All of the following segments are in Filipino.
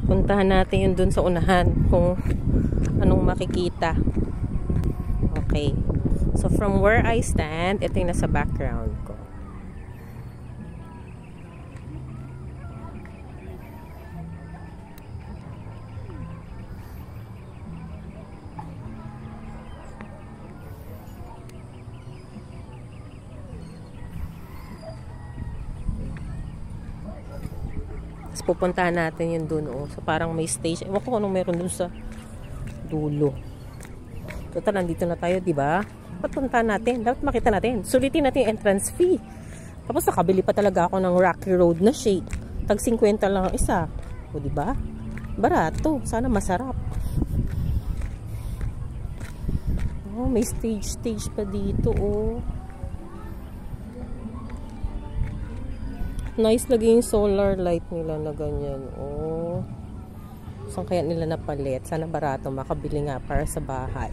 Puntahan natin yun dun sa unahan kung anong makikita. Okay. So, from where I stand, ito yung nasa background ko. Tapos pupuntahan natin yun dun, oh. So, parang may stage. Ewan ko anong meron dun sa dulo. Total, nandito na tayo, diba? Patuntahan natin. Dapat makita natin. Sulitin natin yung entrance fee. Tapos nakabili pa talaga ako ng Rocky Road na shake. Tag 50 lang ang isa. O, diba? Barato. Sana masarap. Oh, may stage pa dito, oh. Nice lagi yung solar light nila na ganyan. Oh. Saan kaya nila napalit? Sana barato. Makabili nga para sa bahay.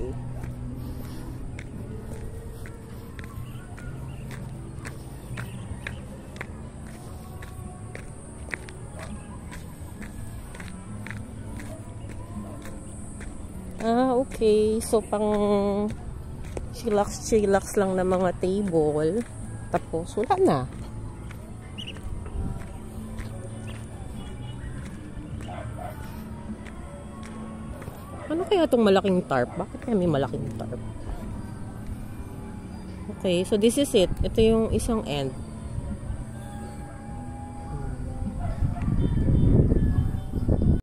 Ah, okay. So, pang chillax lang na mga table. Tapos, wala na. Ano kaya itong malaking tarp? Bakit kaya may malaking tarp? Okay, so this is it. Ito yung isang end.